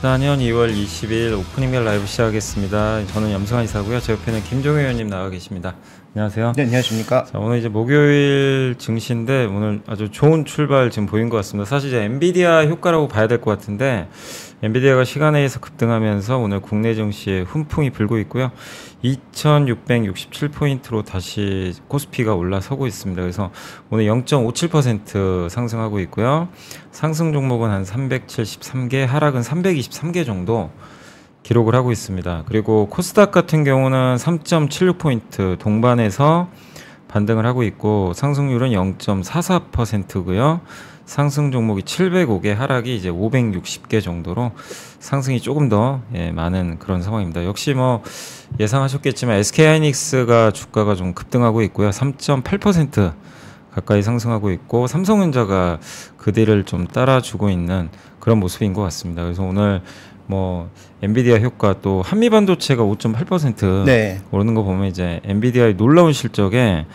2014년 2월 20일 오프닝벨 라이브 시작하겠습니다. 저는 염승환 이사고요. 제 옆에는 김종혜 의원님 나와 계십니다. 안녕하세요. 네, 안녕하십니까. 자, 오늘 이제 목요일 증시인데 오늘 아주 좋은 출발 지금 보인 것 같습니다. 사실 이제 엔비디아 효과라고 봐야 될 것 같은데 엔비디아가 시간에 의해서 급등하면서 오늘 국내 증시에 훈풍이 불고 있고요. 2667포인트로 다시 코스피가 올라서고 있습니다. 그래서 오늘 0.57% 상승하고 있고요. 상승 종목은 한 373개, 하락은 323개 정도 기록을 하고 있습니다. 그리고 코스닥 같은 경우는 3.76포인트 동반해서 반등을 하고 있고 상승률은 0.44%고요. 상승 종목이 705개, 하락이 이제 560개 정도로 상승이 조금 더 많은 그런 상황입니다. 역시 뭐 예상하셨겠지만 SK하이닉스가 주가가 좀 급등하고 있고요. 3.8% 가까이 상승하고 있고 삼성전자가 그 뒤를 좀 따라주고 있는 그런 모습인 것 같습니다. 그래서 오늘 뭐 엔비디아 효과 또 한미반도체가 5.8% 네. 오르는 거 보면 이제 엔비디아의 놀라운 실적에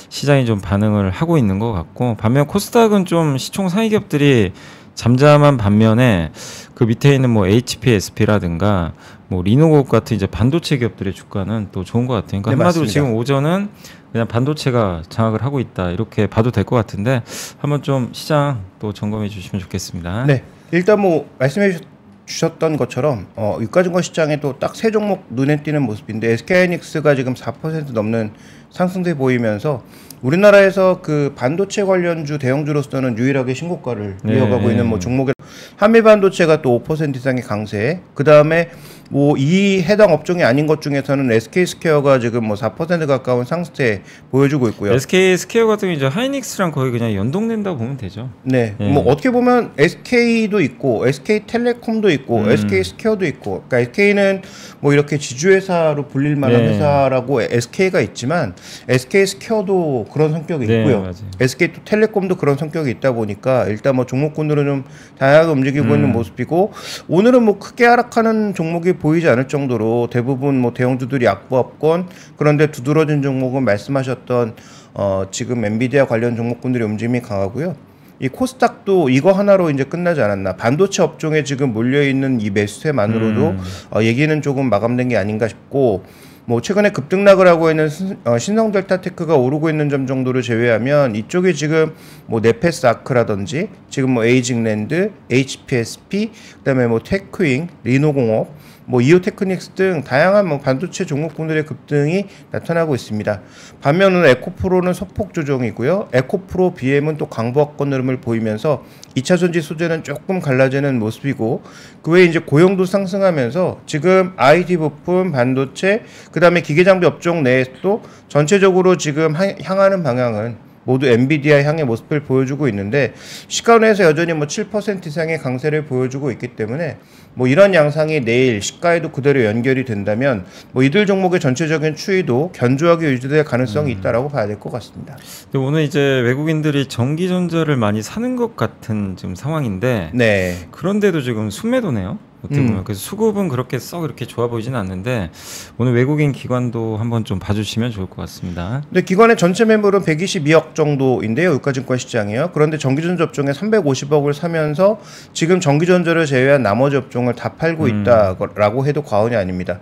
시장이 좀 반응을 하고 있는 것 같고, 반면 코스닥은 좀 시총 상위 기업들이 잠잠한 반면에 그 밑에 있는 뭐 HPSP라든가 뭐 리노고 같은 이제 반도체 기업들의 주가는 또 좋은 것 같아요. 그러니까 네, 한마디로 맞습니다. 지금 오전은 그냥 반도체가 장악을 하고 있다 이렇게 봐도 될 것 같은데 한번 좀 시장 또 점검해 주시면 좋겠습니다. 네, 일단 뭐 말씀해 주셨던 것처럼 유가증권 시장에 또 딱 세 종목 눈에 띄는 모습인데 SK하이닉스가 지금 4% 넘는 상승세 보이면서 우리나라에서 그 반도체 관련주 대형주로서는 유일하게 신고가를 이어가고 있는 뭐 종목에 한미반도체가 또 5% 이상의 강세, 그 다음에 뭐 이 해당 업종이 아닌 것 중에서는 SK스퀘어가 지금 뭐 4% 가까운 상승세 보여주고 있고요. SK스퀘어 같은 경우 이제 하이닉스랑 거의 그냥 연동된다고 보면 되죠. 네, 뭐 어떻게 보면 SK도 있고 SK텔레콤도 있고 SK스퀘어도 있고, 그러니까 SK는 뭐 이렇게 지주회사로 불릴 만한 회사라고 SK가 있지만 SK스퀘어도 그런 성격이 있고요. 맞아요. SK텔레콤도 그런 성격이 있다 보니까 일단 뭐 종목군으로 좀 다양하게 움직이고 있는 모습이고, 오늘은 뭐 크게 하락하는 종목이 보이지 않을 정도로 대부분 뭐 대형주들이 약보합권, 그런데 두드러진 종목은 말씀하셨던 지금 엔비디아 관련 종목군들의 움직임이 강하고요. 이 코스닥도 이거 하나로 이제 끝나지 않았나. 반도체 업종에 지금 몰려있는 이 매수세만으로도 얘기는 조금 마감된 게 아닌가 싶고, 뭐 최근에 급등락을 하고 있는 신성델타테크가 오르고 있는 점 정도를 제외하면 이쪽에 지금 뭐 네페스아크라든지 지금 뭐 에이징랜드, HPSP, 그다음에 뭐 테크윙, 리노공업, 뭐 이오테크닉스 등 다양한 뭐 반도체 종목군들의 급등이 나타나고 있습니다. 반면 오늘 에코프로는 소폭 조정이고요. 에코프로 BM은 또 강보합권 흐름을 보이면서 2차전지 소재는 조금 갈라지는 모습이고, 그 외에 이제 고용도 상승하면서 지금 IT 부품, 반도체, 그 다음에 기계장비 업종 내에서도 전체적으로 지금 향하는 방향은 모두 엔비디아 향의 모습을 보여주고 있는데, 시가에서 여전히 뭐 7% 이상의 강세를 보여주고 있기 때문에 뭐 이런 양상이 내일 시가에도 그대로 연결이 된다면 뭐 이들 종목의 전체적인 추이도 견조하게 유지될 가능성이 있다라고 봐야 될 것 같습니다. 근데 오늘 이제 외국인들이 전기전자를 많이 사는 것 같은 지금 상황인데, 네. 그런데도 지금 순매도네요. 어떻게 보면 그래서 수급은 그렇게 썩 이렇게 좋아 보이지는 않는데 오늘 외국인 기관도 한번 좀 봐주시면 좋을 것 같습니다. 네, 기관의 전체 매물은 122억 정도인데요, 유가증권 시장이요. 그런데 전기전자 업종에 350억을 사면서 지금 전기전자를 제외한 나머지 업종을 다 팔고 있다라고 해도 과언이 아닙니다.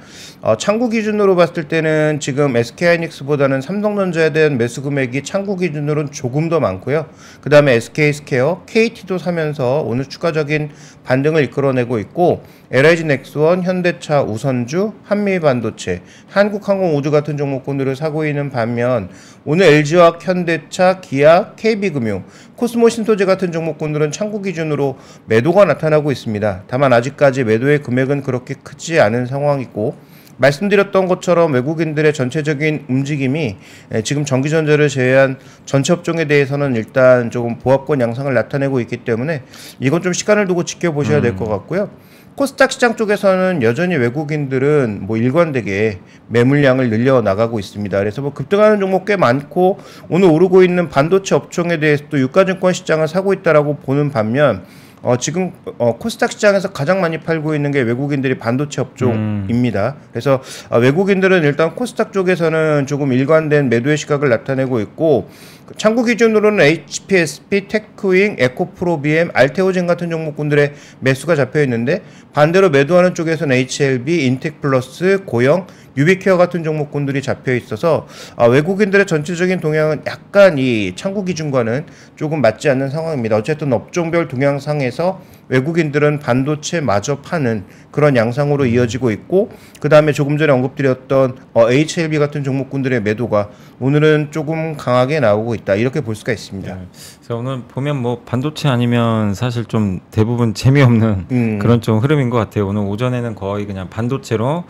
창구 기준으로 봤을 때는 지금 SK하이닉스보다는 삼성전자에 대한 매수 금액이 창구 기준으로는 조금 더 많고요. 그 다음에 SK스퀘어, KT도 사면서 오늘 추가적인 반등을 이끌어내고 있고, LIG넥스원, 현대차, 우선주, 한미반도체, 한국항공우주 같은 종목군들을 사고 있는 반면 오늘 LG화학, 현대차, 기아, KB금융, 코스모신소재 같은 종목군들은 창구 기준으로 매도가 나타나고 있습니다. 다만 아직까지 매도의 금액은 그렇게 크지 않은 상황이고, 말씀드렸던 것처럼 외국인들의 전체적인 움직임이 지금 전기전자를 제외한 전체 업종에 대해서는 일단 조금 보합권 양상을 나타내고 있기 때문에 이건 좀 시간을 두고 지켜보셔야 될 것 같고요. 코스닥 시장 쪽에서는 여전히 외국인들은 뭐 일관되게 매물량을 늘려 나가고 있습니다. 그래서 뭐 급등하는 종목 꽤 많고 오늘 오르고 있는 반도체 업종에 대해서도 유가증권 시장을 사고 있다라고 보는 반면 지금 코스닥 시장에서 가장 많이 팔고 있는 게 외국인들이 반도체 업종입니다. 그래서 외국인들은 일단 코스닥 쪽에서는 조금 일관된 매도의 시각을 나타내고 있고 창구 기준으로는 HPSP, 테크윙, 에코프로비엠, 알테오젠 같은 종목군들의 매수가 잡혀 있는데 반대로 매도하는 쪽에서는 HLB, 인텍플러스, 고영, 유비케어 같은 종목군들이 잡혀 있어서 외국인들의 전체적인 동향은 약간 이 창구 기준과는 조금 맞지 않는 상황입니다. 어쨌든 업종별 동향상에서 외국인들은 반도체 마저 파는 그런 양상으로 이어지고 있고 그 다음에 조금 전에 언급드렸던 HLB 같은 종목군들의 매도가 오늘은 조금 강하게 나오고 있다 이렇게 볼 수가 있습니다. 네. 그래서 오늘 보면 뭐 반도체 아니면 사실 좀 대부분 재미없는 그런 좀 흐름인 것 같아요. 오늘 오전에는 거의 그냥 반도체로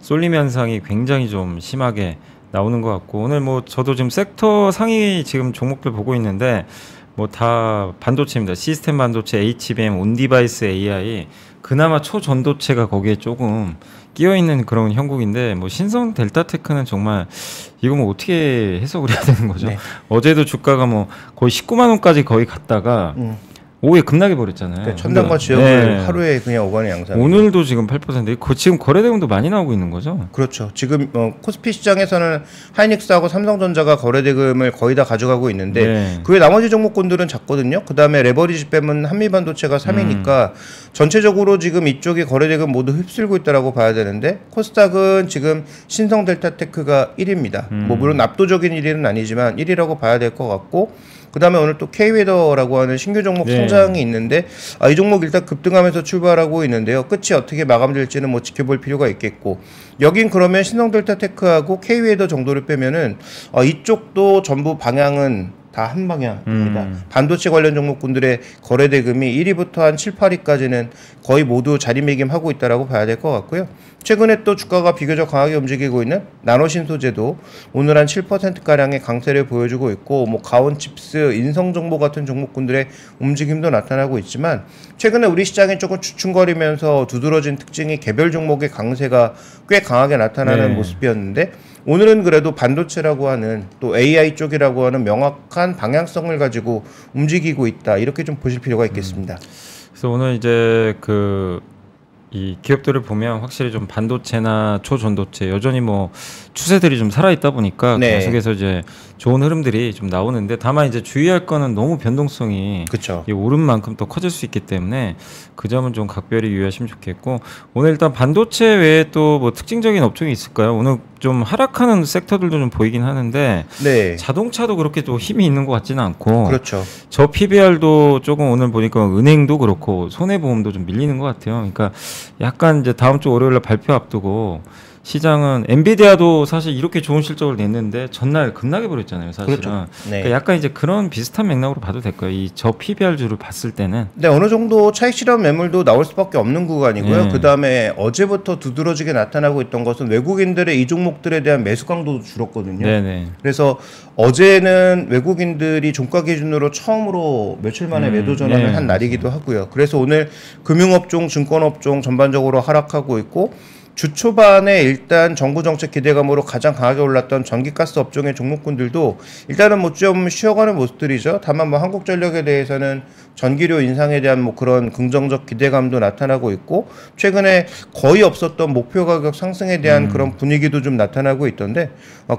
쏠림 현상이 굉장히 좀 심하게 나오는 것 같고 오늘 뭐 저도 지금 섹터 상위 지금 종목들 보고 있는데 뭐 다 반도체입니다. 시스템 반도체, HBM, 온디바이스 AI 그나마 초전도체가 거기에 조금 끼어 있는 그런 형국인데 뭐 신성 델타테크는 정말 이거 뭐 어떻게 해석을 해야 되는 거죠? 네. 어제도 주가가 뭐 거의 19만 원까지 거의 갔다가 오후에 급락해 버렸잖아요. 그러니까 천당과 지역을 하루에 그냥 오가는 양상. 오늘도 지금 8%. 지금 거래대금도 많이 나오고 있는 거죠? 그렇죠. 지금 코스피 시장에서는 하이닉스하고 삼성전자가 거래대금을 거의 다 가져가고 있는데 그 외 나머지 종목군들은 작거든요. 그 다음에 레버리지 빼면 한미반도체가 3위니까 전체적으로 지금 이쪽이 거래대금 모두 휩쓸고 있다라고 봐야 되는데 코스닥은 지금 신성델타테크가 1위입니다. 뭐 물론 압도적인 1위는 아니지만 1위라고 봐야 될 것 같고 그 다음에 오늘 또 K웨더라고 하는 신규 종목 성장이 있는데 이 종목 일단 급등하면서 출발하고 있는데요. 끝이 어떻게 마감될지는 뭐 지켜볼 필요가 있겠고 여긴 그러면 신성델타테크하고 K웨더 정도를 빼면은 이쪽도 전부 방향은 다 한 방향입니다. 반도체 관련 종목군들의 거래대금이 1위부터 한 7, 8위까지는 거의 모두 자리매김하고 있다라고 봐야 될 것 같고요. 최근에 또 주가가 비교적 강하게 움직이고 있는 나노신소재도 오늘 한 7%가량의 강세를 보여주고 있고 뭐 가온칩스, 인성정보 같은 종목군들의 움직임도 나타나고 있지만 최근에 우리 시장이 조금 주춤거리면서 두드러진 특징이 개별 종목의 강세가 꽤 강하게 나타나는 모습이었는데 오늘은 그래도 반도체라고 하는 또 AI 쪽이라고 하는 명확한 방향성을 가지고 움직이고 있다. 이렇게 좀 보실 필요가 있겠습니다. 그래서 오늘 이제 이 기업들을 보면 확실히 좀 반도체나 초전도체 여전히 뭐 추세들이 좀 살아있다 보니까 계속해서 이제 좋은 흐름들이 좀 나오는데 다만 이제 주의할 거는 너무 변동성이 오른 만큼 또 커질 수 있기 때문에 그 점은 좀 각별히 유의하시면 좋겠고 오늘 일단 반도체 외에 또 뭐 특징적인 업종이 있을까요? 오늘 좀 하락하는 섹터들도 좀 보이긴 하는데 자동차도 그렇게 또 힘이 있는 것 같지는 않고 저 PBR도 조금 오늘 보니까 은행도 그렇고 손해보험도 좀 밀리는 것 같아요. 그러니까 약간 이제 다음 주 월요일에 발표 앞두고 시장은 엔비디아도 사실 이렇게 좋은 실적을 냈는데 전날 급락해 버렸잖아요, 사실은. 그러니까 약간 이제 그런 비슷한 맥락으로 봐도 될까요? 이 저 PBR주를 봤을 때는. 네, 어느 정도 차익 실현 매물도 나올 수밖에 없는 구간이고요. 그 다음에 어제부터 두드러지게 나타나고 있던 것은 외국인들의 이 종목들에 대한 매수 강도도 줄었거든요. 그래서 어제는 외국인들이 종가 기준으로 처음으로 며칠 만에 매도 전환을 한 날이기도 하고요. 그래서 오늘 금융업종, 증권업종 전반적으로 하락하고 있고 주 초반에 일단 정부 정책 기대감으로 가장 강하게 올랐던 전기가스 업종의 종목군들도 일단은 뭐 좀 쉬어가는 모습들이죠. 다만 뭐 한국전력에 대해서는 전기료 인상에 대한 뭐 그런 긍정적 기대감도 나타나고 있고 최근에 거의 없었던 목표 가격 상승에 대한 그런 분위기도 좀 나타나고 있던데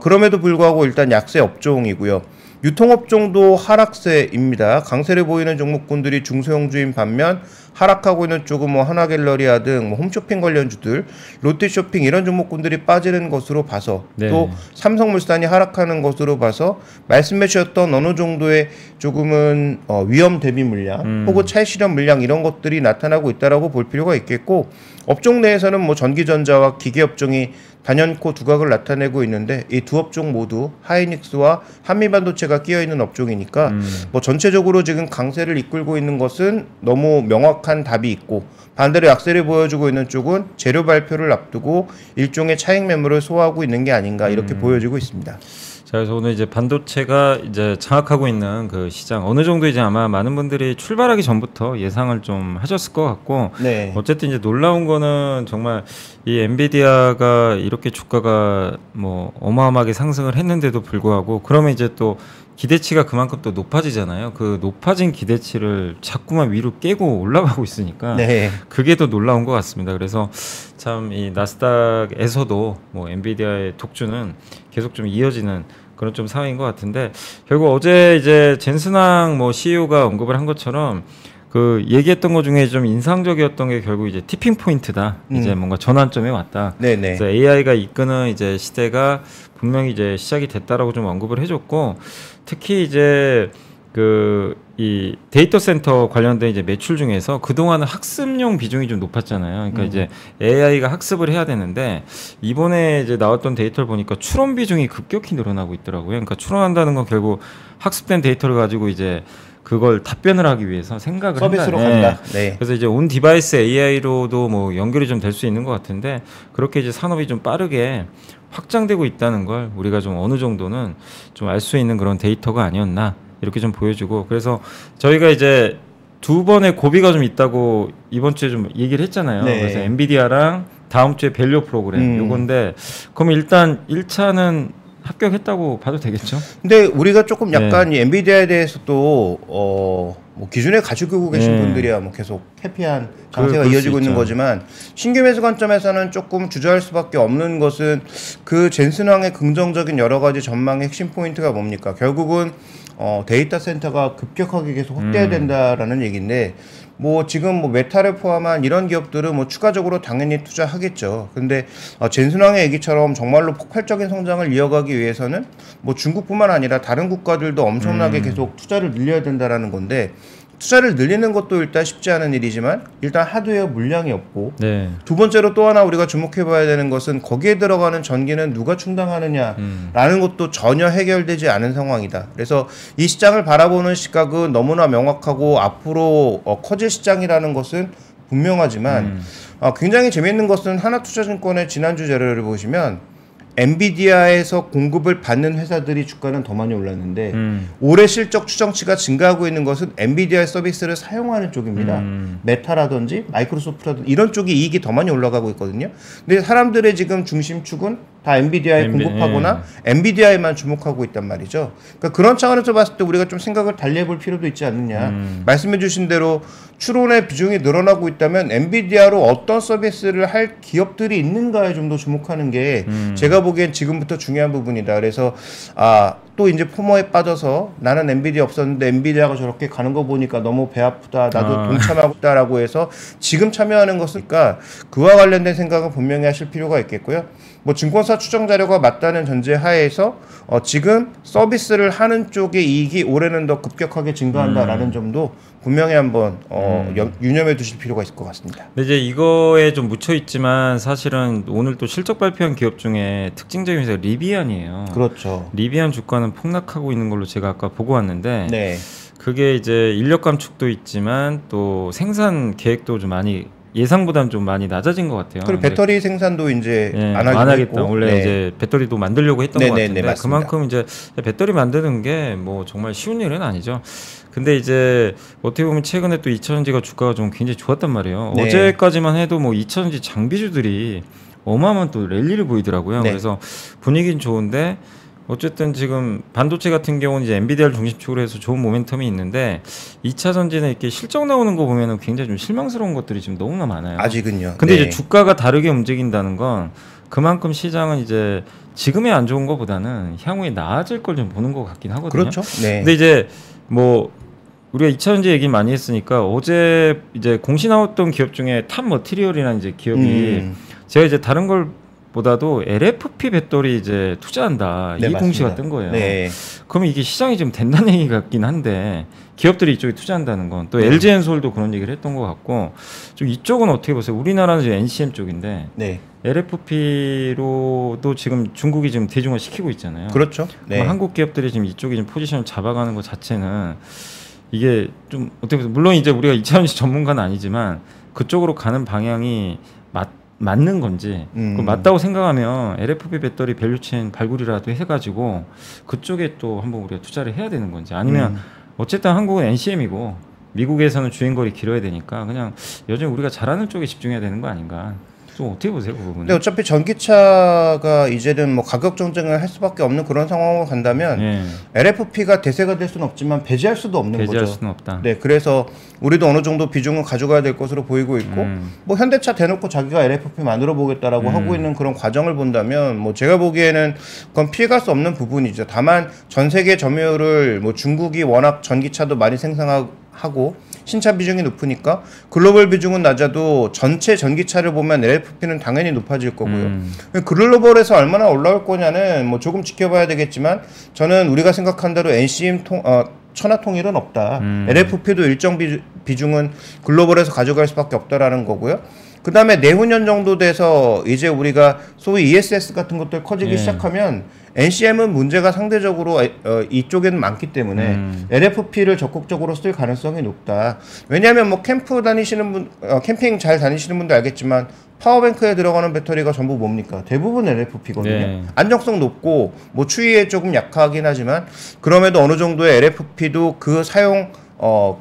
그럼에도 불구하고 일단 약세 업종이고요. 유통업종도 하락세입니다. 강세를 보이는 종목군들이 중소형주인 반면 하락하고 있는 쪽은 뭐 하나갤러리아 등 뭐 홈쇼핑 관련주들, 롯데쇼핑 이런 종목군들이 빠지는 것으로 봐서 또 삼성물산이 하락하는 것으로 봐서 말씀해 주셨던 어느 정도의 조금은 위험 대비 물량 혹은 차익 실현 물량 이런 것들이 나타나고 있다라고 볼 필요가 있겠고 업종 내에서는 뭐 전기전자와 기계업종이 단연코 두각을 나타내고 있는데 이 두 업종 모두 하이닉스와 한미반도체가 끼어있는 업종이니까 뭐 전체적으로 지금 강세를 이끌고 있는 것은 너무 명확한 답이 있고 반대로 약세를 보여주고 있는 쪽은 재료 발표를 앞두고 일종의 차익 매물을 소화하고 있는 게 아닌가 이렇게 보여지고 있습니다. 자, 그래서 오늘 이제 반도체가 이제 장악하고 있는 그 시장 어느 정도 이제 아마 많은 분들이 출발하기 전부터 예상을 좀 하셨을 것 같고 어쨌든 이제 놀라운 거는 정말 이 엔비디아가 이렇게 주가가 뭐 어마어마하게 상승을 했는데도 불구하고 그러면 이제 또 기대치가 그만큼 또 높아지잖아요. 그 높아진 기대치를 자꾸만 위로 깨고 올라가고 있으니까 네. 그게 더 놀라운 것 같습니다. 그래서 참 이 나스닥에서도 뭐 엔비디아의 독주는 계속 좀 이어지는 그런 좀 상황인 것 같은데 결국 어제 이제 젠슨왕 뭐 CEO가 언급을 한 것처럼 그 얘기했던 것 중에 좀 인상적이었던 게 결국 이제 티핑 포인트다. 이제 뭔가 전환점에 왔다. 네네. 그래서 AI가 이끄는 이제 시대가 분명히 이제 시작이 됐다라고 좀 언급을 해줬고 특히 이제 그 이 데이터 센터 관련된 이제 매출 중에서 그동안은 학습용 비중이 좀 높았잖아요. 그러니까 이제 AI가 학습을 해야 되는데 이번에 이제 나왔던 데이터를 보니까 추론 비중이 급격히 늘어나고 있더라고요. 그러니까 추론한다는 건 결국 학습된 데이터를 가지고 이제 그걸 답변을 하기 위해서 생각을 서비스로 한다. 간다. 네. 그래서 이제 온 디바이스 AI로도 뭐 연결이 좀 될 수 있는 것 같은데 그렇게 이제 산업이 좀 빠르게 확장되고 있다는 걸 우리가 좀 어느 정도는 좀 알 수 있는 그런 데이터가 아니었나 이렇게 좀 보여주고 그래서 저희가 이제 두 번의 고비가 좀 있다고 이번 주에 좀 얘기를 했잖아요. 네. 그래서 엔비디아랑 다음 주에 밸류 프로그램 요건데 그럼 일단 1차는 합격했다고 봐도 되겠죠? 근데 우리가 조금 약간 이 엔비디아에 대해서 또 뭐 기존에 가지고 계신 분들이야 뭐 계속 해피한 장세가 그럴 수 이어지고 있는 있죠. 거지만 신규 매수 관점에서는 조금 주저할 수밖에 없는 것은 그 젠슨왕의 긍정적인 여러 가지 전망의 핵심 포인트가 뭡니까? 결국은 데이터 센터가 급격하게 계속 확대해야 된다라는 얘기인데 뭐 지금 뭐 메타를 포함한 이런 기업들은 뭐 추가적으로 당연히 투자하겠죠. 근데 젠슨왕의 얘기처럼 정말로 폭발적인 성장을 이어가기 위해서는 뭐 중국뿐만 아니라 다른 국가들도 엄청나게 계속 투자를 늘려야 된다라는 건데 투자를 늘리는 것도 일단 쉽지 않은 일이지만 일단 하드웨어 물량이 없고 네. 두 번째로 또 하나 우리가 주목해 봐야 되는 것은 거기에 들어가는 전기는 누가 충당하느냐라는 것도 전혀 해결되지 않은 상황이다. 그래서 이 시장을 바라보는 시각은 너무나 명확하고 앞으로 커질 시장이라는 것은 분명하지만 굉장히 재미있는 것은 하나투자증권의 지난주 자료를 보시면 엔비디아에서 공급을 받는 회사들이 주가는 더 많이 올랐는데 올해 실적 추정치가 증가하고 있는 것은 엔비디아의 서비스를 사용하는 쪽입니다. 메타라든지 마이크로소프트라든지 이런 쪽이 이익이 더 많이 올라가고 있거든요. 근데 사람들의 지금 중심축은 다 엔비디아에 공급하거나 엔비디아에만 주목하고 있단 말이죠. 그러니까 그런 차원에서 봤을 때 우리가 좀 생각을 달리해볼 필요도 있지 않느냐. 말씀해주신 대로 추론의 비중이 늘어나고 있다면 엔비디아로 어떤 서비스를 할 기업들이 있는가에 좀 더 주목하는 게 제가 보기엔 지금부터 중요한 부분이다. 그래서 또 이제 포모에 빠져서 나는 엔비디아 없었는데 엔비디아가 저렇게 가는 거 보니까 너무 배 아프다. 나도 동참하고 있다라고 해서 지금 참여하는 것이니까 그와 관련된 생각은 분명히 하실 필요가 있겠고요. 뭐 증권사 추정 자료가 맞다는 전제 하에서 지금 서비스를 하는 쪽의 이익이 올해는 더 급격하게 증가한다라는 점도 분명히 한번 유념해 두실 필요가 있을 것 같습니다. 근데 이제 이거에 좀 묻혀 있지만 사실은 오늘 또 실적 발표한 기업 중에 특징적인 회사가 리비안이에요. 그렇죠. 리비안 주가는 폭락하고 있는 걸로 제가 아까 보고 왔는데 네. 그게 이제 인력 감축도 있지만 또 생산 계획도 좀 많이 예상보다는 좀 많이 낮아진 것 같아요. 그리고 배터리 생산도 이제 안 하겠다. 있고. 원래 네. 이제 배터리도 만들려고 했던 것 같은데 맞습니다. 그만큼 이제 배터리 만드는 게 뭐 정말 쉬운 일은 아니죠. 근데 이제 어떻게 보면 최근에 또 2차전지가 주가가 좀 굉장히 좋았단 말이에요. 네. 어제까지만 해도 뭐 2차전지 장비주들이 어마어마한 또 랠리를 보이더라고요. 네. 그래서 분위기는 좋은데 어쨌든 지금 반도체 같은 경우는 이제 엔비디아를 중심축으로 해서 좋은 모멘텀이 있는데 2차 전지는 이렇게 실적 나오는 거 보면은 굉장히 좀 실망스러운 것들이 지금 너무나 많아요. 아직은요. 근데 네. 이제 주가가 다르게 움직인다는 건 그만큼 시장은 이제 지금의 안 좋은 것보다는 향후에 나아질 걸 좀 보는 것 같긴 하거든요. 그렇죠. 네. 근데 이제 뭐 우리가 2차 전지 얘기 많이 했으니까 어제 이제 공시 나왔던 기업 중에 탑 머티리얼이라는 이제 기업이 제가 이제 다른 걸 보다도 LFP 배터리 이제 투자한다 네, 이 공시가 맞습니다. 뜬 거예요. 네. 그러면 이게 시장이 좀 된다는 얘기 같긴 한데 기업들이 이쪽에 투자한다는 건 또 LG엔솔도 그런 얘기를 했던 것 같고 좀 이쪽은 어떻게 보세요? 우리나라는 이제 NCM 쪽인데 네. LFP로도 지금 중국이 지금 대중화 시키고 있잖아요. 그렇죠. 네. 그럼 한국 기업들이 지금 이쪽에 좀 포지션을 잡아가는 것 자체는 이게 좀 어떻게 보세요? 물론 이제 우리가 2차 전지 전문가는 아니지만 그쪽으로 가는 방향이 맞는 건지 맞다고 생각하면 LFP 배터리 밸류체인 발굴이라도 해가지고 그쪽에 또 한번 우리가 투자를 해야 되는 건지 아니면 어쨌든 한국은 NCM이고 미국에서는 주행거리 길어야 되니까 그냥 여전히 우리가 잘하는 쪽에 집중해야 되는 거 아닌가. 좀 어떻게 보세요, 그 부분은? 근데 어차피 전기차가 이제는 뭐 가격 경쟁을 할 수밖에 없는 그런 상황으로 간다면 예. LFP가 대세가 될 수는 없지만 배제할 수도 없는 배제할 거죠. 수는 없다. 네, 그래서 우리도 어느 정도 비중을 가져가야 될 것으로 보이고 있고, 뭐 현대차 대놓고 자기가 LFP 만들어 보겠다라고 하고 있는 그런 과정을 본다면, 뭐 제가 보기에는 그건 피해갈 수 없는 부분이죠. 다만 전 세계 점유율을 뭐 중국이 워낙 전기차도 많이 생산하고 신차 비중이 높으니까 글로벌 비중은 낮아도 전체 전기차를 보면 LFP는 당연히 높아질 거고요. 글로벌에서 얼마나 올라올 거냐는 뭐 조금 지켜봐야 되겠지만, 저는 우리가 생각한 대로 NCM 천하 통일은 없다. LFP도 일정 비중은 글로벌에서 가져갈 수밖에 없다라는 거고요. 그 다음에 내후년 정도 돼서 이제 우리가 소위 ESS 같은 것들 커지기 시작하면 NCM은 문제가 상대적으로 이쪽에는 많기 때문에 LFP를 적극적으로 쓸 가능성이 높다. 왜냐하면 뭐 캠프 다니시는 분, 캠핑 잘 다니시는 분도 알겠지만 파워뱅크에 들어가는 배터리가 전부 뭡니까? 대부분 LFP거든요. 네. 안정성 높고 뭐 추위에 조금 약하긴 하지만 그럼에도 어느 정도의 LFP도 그 사용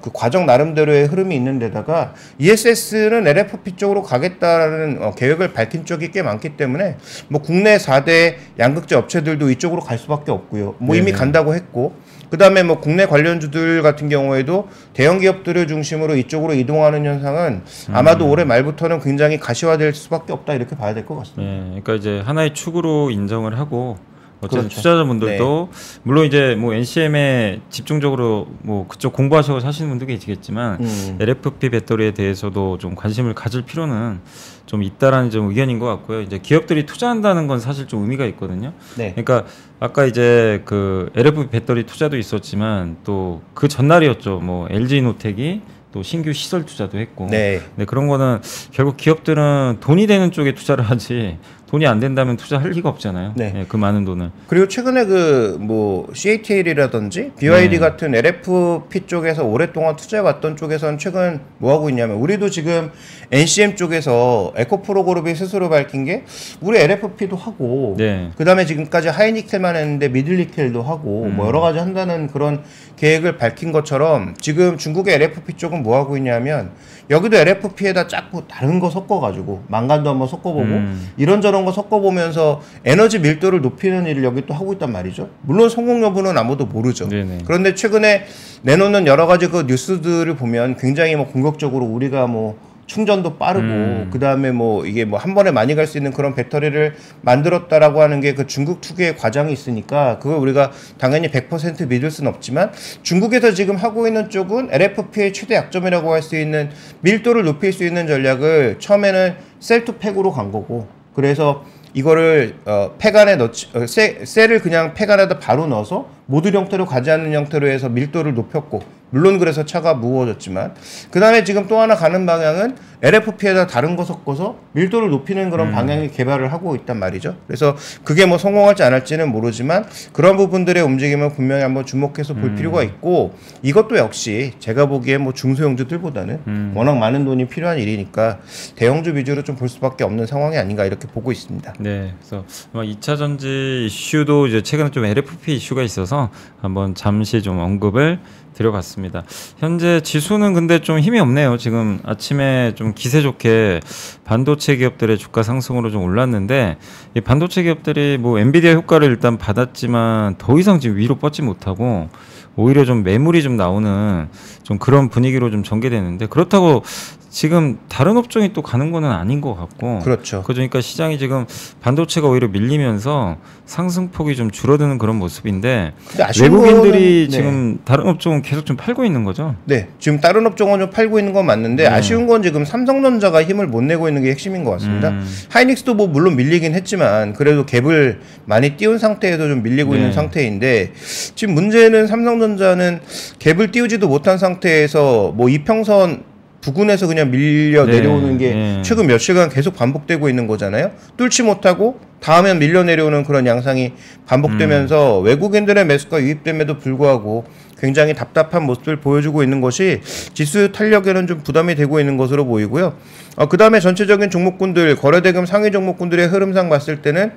그 과정 나름대로의 흐름이 있는 데다가 ESS는 LFP 쪽으로 가겠다라는 계획을 밝힌 쪽이 꽤 많기 때문에 뭐 국내 4대 양극재 업체들도 이쪽으로 갈 수밖에 없고요. 뭐 이미 간다고 했고, 그 다음에 뭐 국내 관련주들 같은 경우에도 대형 기업들을 중심으로 이쪽으로 이동하는 현상은 아마도 올해 말부터는 굉장히 가시화될 수밖에 없다, 이렇게 봐야 될 것 같습니다. 예, 그러니까 이제 하나의 축으로 인정을 하고 어쨌든 그렇죠. 투자자분들도 물론 이제 뭐 NCM에 집중적으로 뭐 그쪽 공부하셔서 사시는 분도 계시겠지만 LFP 배터리에 대해서도 좀 관심을 가질 필요는 좀 있다라는 좀 의견인 것 같고요. 이제 기업들이 투자한다는 건 사실 좀 의미가 있거든요. 네. 그러니까 아까 이제 그 LFP 배터리 투자도 있었지만 또 그 전날이었죠. 뭐 LG노텍이 또 신규 시설 투자도 했고, 네. 네, 그런 거는 결국 기업들은 돈이 되는 쪽에 투자를 하지 돈이 안 된다면 투자할 리가 없잖아요. 네. 네, 그 많은 돈을. 그리고 최근에 그 뭐 CATL이라든지 BYD 같은 LFP 쪽에서 오랫동안 투자해왔던 쪽에서는 최근 뭐 하고 있냐면, 우리도 지금 NCM 쪽에서 에코프로 그룹이 스스로 밝힌 게 우리 LFP도 하고, 네. 그 다음에 지금까지 하이니켈만 했는데 미들니켈도 하고 뭐 여러 가지 한다는 그런 계획을 밝힌 것처럼 지금 중국의 LFP 쪽은 뭐 하고 있냐면, 여기도 LFP에다 자꾸 다른 거 섞어가지고 망간도 한번 섞어보고 이런저런 거 섞어보면서 에너지 밀도를 높이는 일을 여기 또 하고 있단 말이죠. 물론 성공 여부는 아무도 모르죠. 네네. 그런데 최근에 내놓는 여러 가지 그 뉴스들을 보면 굉장히 뭐 공격적으로 우리가 뭐 충전도 빠르고 그 다음에 뭐 이게 뭐 한 번에 많이 갈 수 있는 그런 배터리를 만들었다라고 하는 게 그 중국 특유의 과정이 있으니까 그걸 우리가 당연히 100% 믿을 수는 없지만, 중국에서 지금 하고 있는 쪽은 LFP의 최대 약점이라고 할 수 있는 밀도를 높일 수 있는 전략을 처음에는 셀투팩으로 간 거고, 그래서 이거를 팩 안에 셀을 그냥 팩 안에다 바로 넣어서 모듈 형태로 가지 않는 형태로 해서 밀도를 높였고, 물론 그래서 차가 무거워졌지만, 그 다음에 지금 또 하나 가는 방향은 LFP에다 다른 거 섞어서 밀도를 높이는 그런 방향의 개발을 하고 있단 말이죠. 그래서 그게 뭐 성공할지 안 할지는 모르지만 그런 부분들의 움직임을 분명히 한번 주목해서 볼 필요가 있고, 이것도 역시 제가 보기에 뭐 중소형주들보다는 워낙 많은 돈이 필요한 일이니까 대형주 위주로 좀 볼 수밖에 없는 상황이 아닌가, 이렇게 보고 있습니다. 네, 그래서 2차 전지 이슈도 이제 최근에 좀 LFP 이슈가 있어서 한번 잠시 좀 언급을 드려봤습니다. 현재 지수는 근데 좀 힘이 없네요. 지금 아침에 좀 기세 좋게 반도체 기업들의 주가 상승으로 좀 올랐는데, 이 반도체 기업들이 뭐 엔비디아 효과를 일단 받았지만 더 이상 지금 위로 뻗지 못하고 오히려 좀 매물이 좀 나오는 좀 그런 분위기로 좀 전개되는데, 그렇다고 지금 다른 업종이 또 가는 거는 아닌 것 같고, 그렇죠. 그러니까 시장이 지금 반도체가 오히려 밀리면서 상승폭이 좀 줄어드는 그런 모습인데, 근데 아쉬운 외국인들이 거는, 지금 다른 업종은 계속 좀 팔고 있는 거죠? 네, 지금 다른 업종은 좀 팔고 있는 건 맞는데 아쉬운 건 지금 삼성전자가 힘을 못 내고 있는 게 핵심인 것 같습니다. 하이닉스도 뭐 물론 밀리긴 했지만 그래도 갭을 많이 띄운 상태에서 좀 밀리고 있는 상태인데, 지금 문제는 삼성전자는 갭을 띄우지도 못한 상태에서 뭐 이평선 부근에서 그냥 밀려 내려오는 게 최근 몇 시간 계속 반복되고 있는 거잖아요. 뚫지 못하고 다음엔 밀려 내려오는 그런 양상이 반복되면서 외국인들의 매수가 유입됨에도 불구하고 굉장히 답답한 모습을 보여주고 있는 것이 지수 탄력에는 좀 부담이 되고 있는 것으로 보이고요. 그 다음에 전체적인 종목군들, 거래대금 상위 종목군들의 흐름상 봤을 때는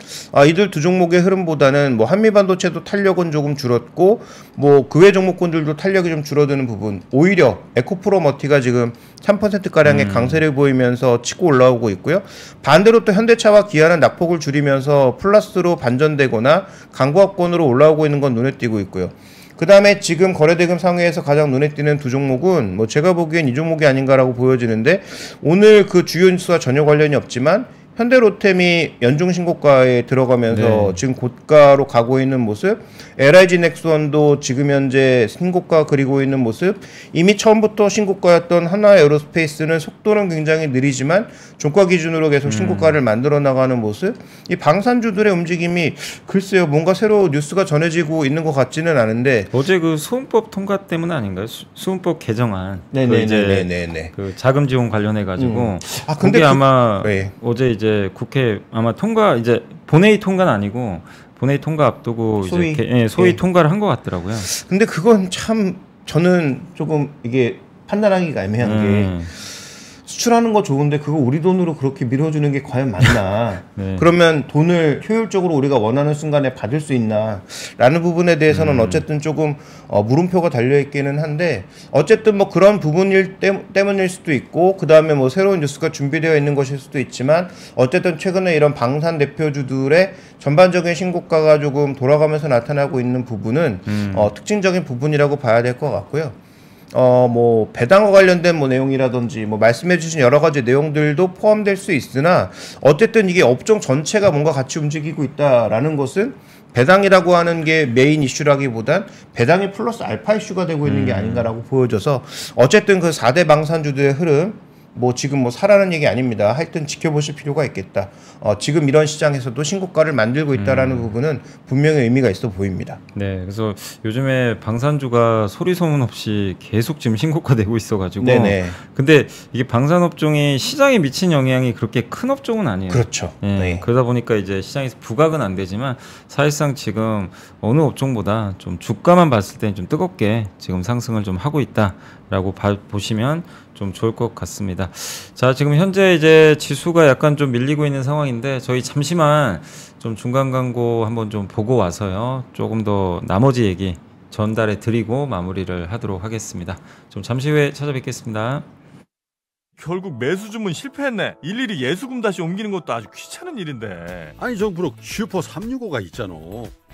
이들 두 종목의 흐름보다는 뭐 한미반도체도 탄력은 조금 줄었고 뭐 그 외 종목군들도 탄력이 좀 줄어드는 부분, 오히려 에코프로머티가 지금 3%가량의 강세를 보이면서 치고 올라오고 있고요. 반대로 또 현대차와 기아는 낙폭을 줄이면서 플러스로 반전되거나 강보합권으로 올라오고 있는 건 눈에 띄고 있고요. 그 다음에 지금 거래대금 상위에서 가장 눈에 띄는 두 종목은 뭐 제가 보기엔 이 종목이 아닌가라고 보여지는데, 오늘 그 주요 뉴스와 전혀 관련이 없지만 현대로템이 연중 신고가에 들어가면서 지금 고가로 가고 있는 모습, LIG 넥스원도 지금 현재 신고가 그리고 있는 모습, 이미 처음부터 신고가였던 한화에어로스페이스는 속도는 굉장히 느리지만 종가 기준으로 계속 신고가를 만들어 나가는 모습, 이 방산주들의 움직임이 글쎄요 뭔가 새로 뉴스가 전해지고 있는 것 같지는 않은데, 어제 그 수은법 통과 때문 아닌가요? 수은법 개정안. 네네네네네. 그 자금 지원 관련해 가지고 근데 그게 아마 네. 어제 이제 국회 아마 통과, 이제 본회의 통과는 아니고 본회의 통과 앞두고 소위, 이제 소위 통과를 한 것 같더라고요. 근데 그건 참 저는 조금 이게 판단하기가 애매한 게, 수출하는 거 좋은데 그거 우리 돈으로 그렇게 밀어주는 게 과연 맞나? 네. 그러면 돈을 효율적으로 우리가 원하는 순간에 받을 수 있나? 라는 부분에 대해서는 어쨌든 조금 물음표가 달려있기는 한데, 어쨌든 뭐 그런 부분일 때문일 수도 있고, 그 다음에 뭐 새로운 뉴스가 준비되어 있는 것일 수도 있지만, 어쨌든 최근에 이런 방산 대표주들의 전반적인 신고가가 조금 돌아가면서 나타나고 있는 부분은 특징적인 부분이라고 봐야 될 것 같고요. 뭐 배당과 관련된 뭐 내용이라든지 뭐 말씀해주신 여러 가지 내용들도 포함될 수 있으나, 어쨌든 이게 업종 전체가 뭔가 같이 움직이고 있다라는 것은 배당이라고 하는 게 메인 이슈라기보단 배당이 플러스 알파 이슈가 되고 있는 게 아닌가라고 보여져서, 어쨌든 그 4대 방산주들의 흐름, 뭐 지금 뭐 사라는 얘기 아닙니다. 하여튼 지켜보실 필요가 있겠다. 지금 이런 시장에서도 신고가를 만들고 있다라는 부분은 분명히 의미가 있어 보입니다. 네, 그래서 요즘에 방산주가 소리 소문 없이 계속 지금 신고가 되고 있어가지고. 네네. 근데 이게 방산 업종이 시장에 미친 영향이 그렇게 큰 업종은 아니에요. 그렇죠. 네. 그러다 보니까 이제 시장에서 부각은 안 되지만, 사실상 지금 어느 업종보다 좀 주가만 봤을 때는 좀 뜨겁게 지금 상승을 좀 하고 있다라고 보시면 좀 좋을 것 같습니다. 자, 지금 현재 이제 지수가 약간 좀 밀리고 있는 상황인데, 저희 잠시만 좀 중간 광고 한번 좀 보고 와서요, 조금 더 나머지 얘기 전달해 드리고 마무리를 하도록 하겠습니다. 좀 잠시 후에 찾아뵙겠습니다. 결국 매수 주문 실패했네. 일일이 예수금 다시 옮기는 것도 아주 귀찮은 일인데. 아니 정프로 슈퍼 365가 있잖아.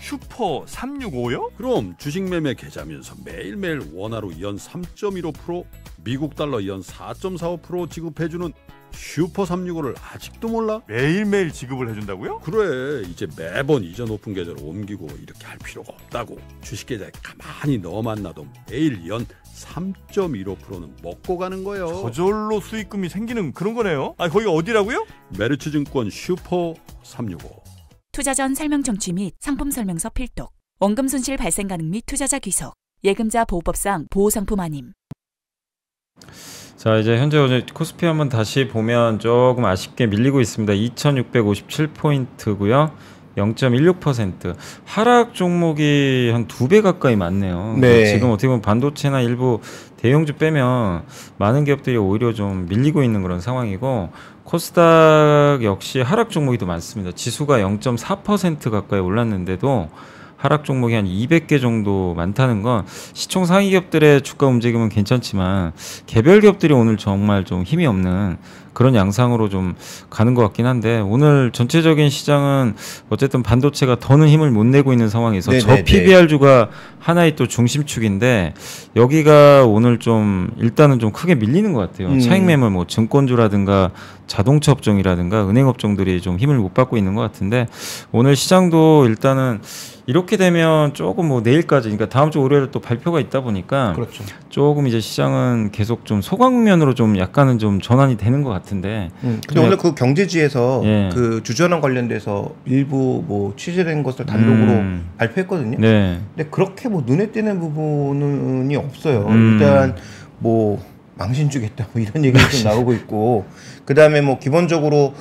슈퍼 365요? 그럼 주식 매매 계좌면서 매일매일 원화로 연 3.15%, 미국 달러 연 4.45% 지급해주는 슈퍼 365를 아직도 몰라? 매일매일 지급을 해준다고요? 그래, 이제 매번 이자 높은 계좌로 옮기고 이렇게 할 필요가 없다고. 주식 계좌에 가만히 넣어만 놔도 매일 연 3.15%는 먹고 가는 거예요. 저절로 수익금이 생기는 그런 거네요. 아, 거기가 어디라고요? 메르츠증권 슈퍼 365. 투자 전 설명 청취 및 상품 설명서 필독. 원금 손실 발생 가능 및 투자자 귀속. 예금자 보호법상 보호상품 아님. 자, 이제 현재 오늘 코스피 한번 다시 보면 조금 아쉽게 밀리고 있습니다. 2657포인트고요. 0.16%. 하락 종목이 한 2배 가까이 많네요. 네. 지금 어떻게 보면 반도체나 일부 대형주 빼면 많은 기업들이 오히려 좀 밀리고 있는 그런 상황이고, 코스닥 역시 하락 종목이 더 많습니다. 지수가 0.4% 가까이 올랐는데도 하락 종목이 한 200개 정도 많다는 건, 시총 상위 기업들의 주가 움직임은 괜찮지만 개별 기업들이 오늘 정말 좀 힘이 없는 그런 양상으로 좀 가는 것 같긴 한데, 오늘 전체적인 시장은 어쨌든 반도체가 더는 힘을 못 내고 있는 상황에서 저 PBR주가 하나의 또 중심축인데, 여기가 오늘 좀 일단은 좀 크게 밀리는 것 같아요. 차익 매물, 뭐 증권주라든가 자동차 업종이라든가 은행 업종들이 좀 힘을 못 받고 있는 것 같은데, 오늘 시장도 일단은 이렇게 되면 조금 뭐 내일까지, 그러니까 다음 주 월요일에 또 발표가 있다 보니까 그렇죠. 조금 이제 시장은 계속 좀 소강면으로 좀 약간은 좀 전환이 되는 것 같은데. 근데 오늘 그 경제지에서 그 주전환 관련돼서 일부 뭐 취재된 것을 단독으로 발표했거든요. 네. 근데 그렇게 뭐 눈에 띄는 부분이 없어요. 일단 뭐 망신 주겠다 뭐 이런 얘기가 좀 나오고 있고 그다음에 뭐 기본적으로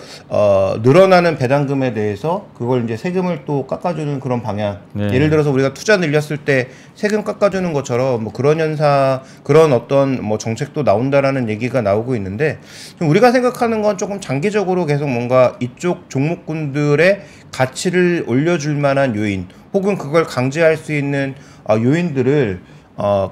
늘어나는 배당금에 대해서 그걸 이제 세금을 또 깎아주는 그런 방향. 네. 예를 들어서 우리가 투자 늘렸을 때 세금 깎아주는 것처럼 뭐 그런 현상 그런 어떤 뭐 정책도 나온다라는 얘기가 나오고 있는데 좀 우리가 생각하는 건 조금 장기적으로 계속 뭔가 이쪽 종목군들의 가치를 올려줄 만한 요인 혹은 그걸 강제할 수 있는 요인들을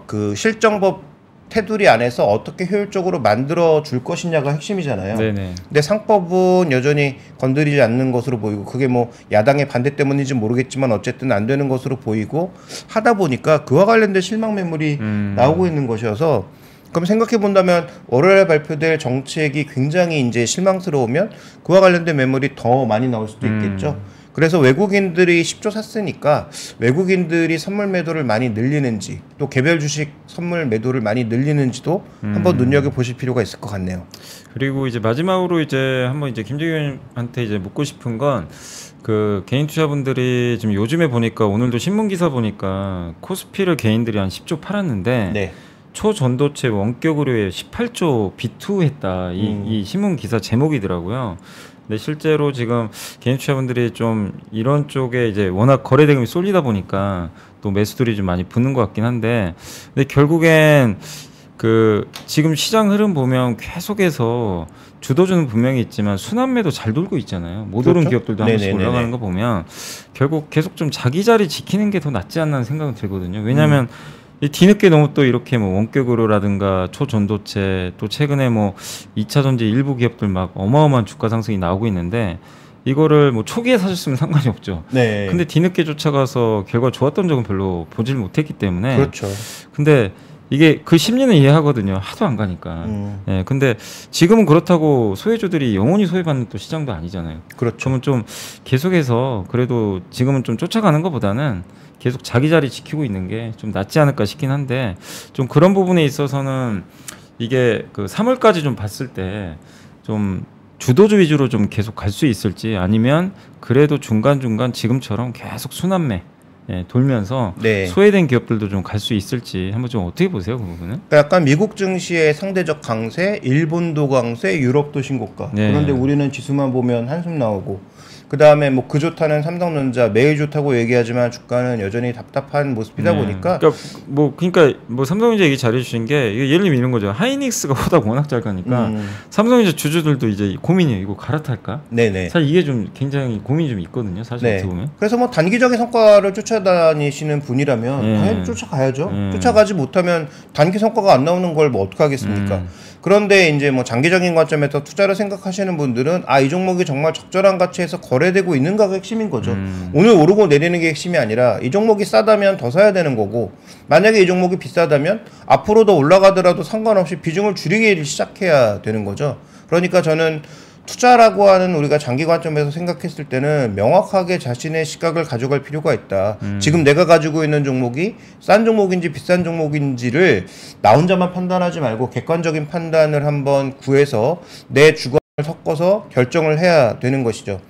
그 실정법 테두리 안에서 어떻게 효율적으로 만들어 줄 것이냐가 핵심이잖아요. 네네. 근데 상법은 여전히 건드리지 않는 것으로 보이고 그게 뭐 야당의 반대 때문인지 모르겠지만 어쨌든 안 되는 것으로 보이고 하다 보니까 그와 관련된 실망 매물이 나오고 있는 것이어서 그럼 생각해 본다면 월요일에 발표될 정책이 굉장히 이제 실망스러우면 그와 관련된 매물이 더 많이 나올 수도 있겠죠. 그래서 외국인들이 10조 샀으니까 외국인들이 선물 매도를 많이 늘리는지 또 개별 주식 선물 매도를 많이 늘리는지도 한번 눈여겨보실 필요가 있을 것 같네요. 그리고 이제 마지막으로 이제 한번 이제 김재균한테 이제 묻고 싶은 건 그 개인 투자분들이 지금 요즘에 보니까 오늘도 신문 기사 보니까 코스피를 개인들이 한 10조 팔았는데 네. 초전도체 원격 의료에 18조 비투했다. 이 신문 기사 제목이더라고요. 근데 실제로 지금 개인 투자분들이 좀 이런 쪽에 이제 워낙 거래 대금이 쏠리다 보니까 또 매수들이 좀 많이 붙는 것 같긴 한데, 근데 결국엔 그 지금 시장 흐름 보면 계속해서 주도주는 분명히 있지만 순환매도 잘 돌고 있잖아요. 못 오른 그렇죠? 기업들도 한 번씩 네네네네. 올라가는 거 보면 결국 계속 좀 자기 자리 지키는 게 더 낫지 않나 생각은 들거든요. 왜냐하면 이 뒤늦게 너무 또 이렇게 뭐 원격으로라든가 초전도체 또 최근에 뭐 2차 전지 일부 기업들 막 어마어마한 주가 상승이 나오고 있는데 이거를 뭐 초기에 사셨으면 상관이 없죠. 네. 근데 뒤늦게 쫓아가서 결과 좋았던 적은 별로 보질 못했기 때문에. 그렇죠. 근데 이게 그 심리는 이해하거든요. 하도 안 가니까. 예, 근데 지금은 그렇다고 소외주들이 영원히 소외받는 또 시장도 아니잖아요. 그렇죠. 그러면 좀 계속해서 그래도 지금은 좀 쫓아가는 것보다는 계속 자기 자리 지키고 있는 게 좀 낫지 않을까 싶긴 한데 좀 그런 부분에 있어서는 이게 그 3월까지 좀 봤을 때 좀 주도주 위주로 좀 계속 갈 수 있을지 아니면 그래도 중간중간 지금처럼 계속 순환매 돌면서 네. 소외된 기업들도 좀 갈 수 있을지 한번 좀 어떻게 보세요, 그 부분은? 그러니까 약간 미국 증시의 상대적 강세, 일본도 강세, 유럽도 신고가. 네. 그런데 우리는 지수만 보면 한숨 나오고 그 다음에 뭐 그 좋다는 삼성전자 매일 좋다고 얘기하지만 주가는 여전히 답답한 모습이다 보니까 그러니까 뭐 삼성전자 얘기 잘해주신 게 이게 예를 들면 이런 거죠. 하이닉스가 호다 워낙 잘 가니까 삼성전자 주주들도 이제 고민이에요. 이거 갈아탈까? 네네. 사실 이게 좀 굉장히 고민이 좀 있거든요. 사실 네. 어떻게 보면. 그래서 뭐 단기적인 성과를 쫓아다니시는 분이라면 당연히 쫓아가야죠. 쫓아가지 못하면 단기 성과가 안 나오는 걸 뭐 어떻게 하겠습니까? 그런데 이제 뭐 장기적인 관점에서 투자를 생각하시는 분들은 이 종목이 정말 적절한 가치에서 거래되고 있는가가 핵심인 거죠. 오늘 오르고 내리는 게 핵심이 아니라 이 종목이 싸다면 더 사야 되는 거고 만약에 이 종목이 비싸다면 앞으로 더 올라가더라도 상관없이 비중을 줄이기 시작해야 되는 거죠. 그러니까 저는 투자라고 하는 우리가 장기 관점에서 생각했을 때는 명확하게 자신의 시각을 가져갈 필요가 있다. 지금 내가 가지고 있는 종목이 싼 종목인지 비싼 종목인지를 나 혼자만 판단하지 말고 객관적인 판단을 한번 구해서 내 주관을 섞어서 결정을 해야 되는 것이죠.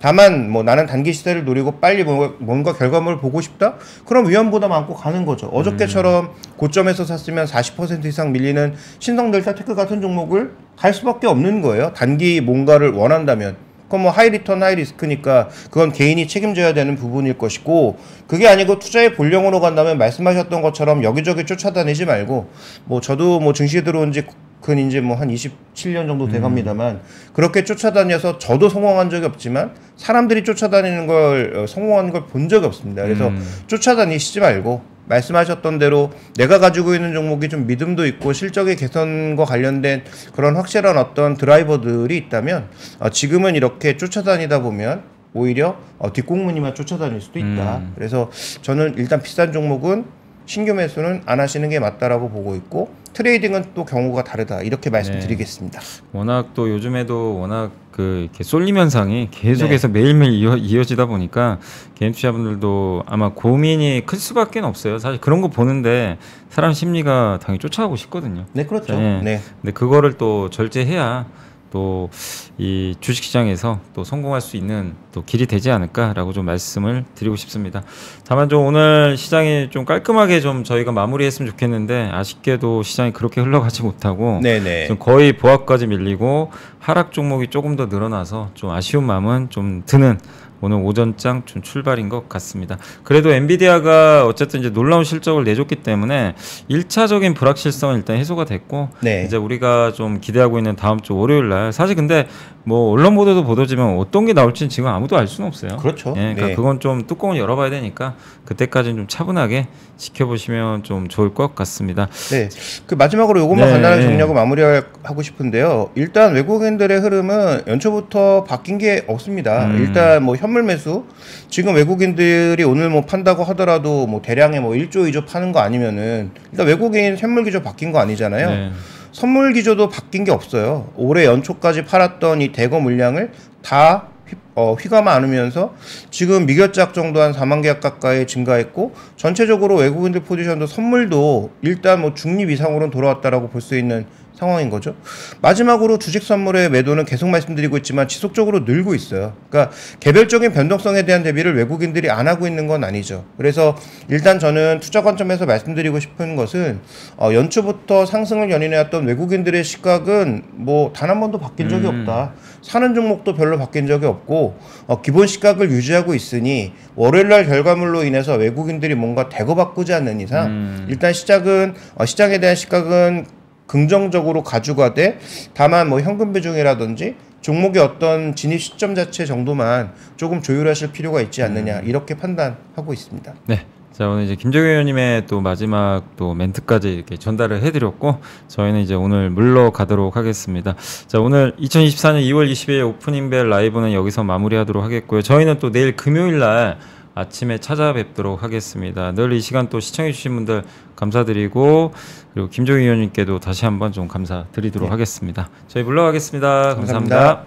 다만 뭐 나는 단기 시세를 노리고 빨리 뭔가 결과물을 보고 싶다? 그럼 위험보다 많고 가는 거죠. 어저께처럼 고점에서 샀으면 40% 이상 밀리는 신성델타 테크 같은 종목을 갈 수밖에 없는 거예요. 단기 뭔가를 원한다면. 그건 뭐 하이 리턴 하이 리스크니까 그건 개인이 책임져야 되는 부분일 것이고 그게 아니고 투자의 본령으로 간다면 말씀하셨던 것처럼 여기저기 쫓아다니지 말고 뭐 저도 뭐 증시에 들어온 지 근 이제 뭐 한 27년 정도 돼갑니다만 그렇게 쫓아다녀서 저도 성공한 적이 없지만 사람들이 쫓아다니는 걸 성공한 걸 본 적이 없습니다. 그래서 쫓아다니시지 말고 말씀하셨던 대로 내가 가지고 있는 종목이 좀 믿음도 있고 실적의 개선과 관련된 그런 확실한 어떤 드라이버들이 있다면 지금은 이렇게 쫓아다니다 보면 오히려 뒷공무니만 쫓아다닐 수도 있다. 그래서 저는 일단 비싼 종목은 신규 매수는 안 하시는 게 맞다라고 보고 있고 트레이딩은 또 경우가 다르다 이렇게 말씀드리겠습니다. 워낙 또 요즘에도 워낙 그 이렇게 쏠림 현상이 계속해서 매일매일 이어지다 보니까 개인 투자분들도 아마 고민이 클 수밖에 없어요. 사실 그런 거 보는데 사람 심리가 당연히 쫓아가고 싶거든요. 네, 그렇죠. 네. 네. 근데 그거를 또 절제해야 또 이 주식시장에서 또 성공할 수 있는 또 길이 되지 않을까라고 좀 말씀을 드리고 싶습니다. 다만 좀 오늘 시장이 좀 깔끔하게 좀 저희가 마무리했으면 좋겠는데 아쉽게도 시장이 그렇게 흘러가지 못하고 네네. 좀 거의 보합까지 밀리고 하락 종목이 조금 더 늘어나서 좀 아쉬운 마음은 좀 드는 오늘 오전장 좀 출발인 것 같습니다. 그래도 엔비디아가 어쨌든 이제 놀라운 실적을 내줬기 때문에 1차적인 불확실성은 일단 해소가 됐고 네. 이제 우리가 좀 기대하고 있는 다음 주 월요일 날 사실 근데 뭐 언론 보도도 보도지만 어떤 게 나올지는 지금 아무도 알 수는 없어요. 그렇죠. 예, 그러니까 네. 그건 좀 뚜껑을 열어봐야 되니까 그때까지는 좀 차분하게 지켜보시면 좀 좋을 것 같습니다. 네. 그 마지막으로 요것만 네, 간단하게 네. 정리하고 마무리하고 싶은데요. 일단 외국인들의 흐름은 연초부터 바뀐 게 없습니다. 일단 뭐 현물 매수 지금 외국인들이 오늘 뭐 판다고 하더라도 뭐 대량의 뭐 1조 2조 파는 거 아니면은 일단 외국인 현물 기조 바뀐 거 아니잖아요. 네. 선물 기조도 바뀐 게 없어요. 올해 연초까지 팔았던 이 대거 물량을 다 휘감아 안으면서 지금 미결작 정도 한 4만 계약 가까이 증가했고 전체적으로 외국인들 포지션도 선물도 일단 뭐 중립 이상으로는 돌아왔다라고 볼 수 있는 상황인 거죠. 마지막으로 주식 선물의 매도는 계속 말씀드리고 있지만 지속적으로 늘고 있어요. 그러니까 개별적인 변동성에 대한 대비를 외국인들이 안 하고 있는 건 아니죠. 그래서 일단 저는 투자 관점에서 말씀드리고 싶은 것은 연초부터 상승을 연인해왔던 외국인들의 시각은 뭐 단 한 번도 바뀐 적이 없다. 사는 종목도 별로 바뀐 적이 없고 기본 시각을 유지하고 있으니 월요일날 결과물로 인해서 외국인들이 뭔가 대거 바꾸지 않는 이상 일단 시장에 대한 시각은 긍정적으로 가져가되 다만 뭐 현금 비중이라든지 종목의 어떤 진입 시점 자체 정도만 조금 조율하실 필요가 있지 않느냐 이렇게 판단하고 있습니다. 네. 자, 오늘 이제 김정희 의원님의 또 마지막 또 멘트까지 이렇게 전달을 해드렸고 저희는 이제 오늘 물러가도록 하겠습니다. 자, 오늘 2024년 2월 20일 오프닝 벨 라이브는 여기서 마무리하도록 하겠고요. 저희는 또 내일 금요일 날 아침에 찾아뵙도록 하겠습니다. 늘 이 시간 또 시청해주신 분들 감사드리고 그리고 김종희 의원님께도 다시 한번 좀 감사드리도록 하겠습니다. 저희 물러가겠습니다. 감사합니다.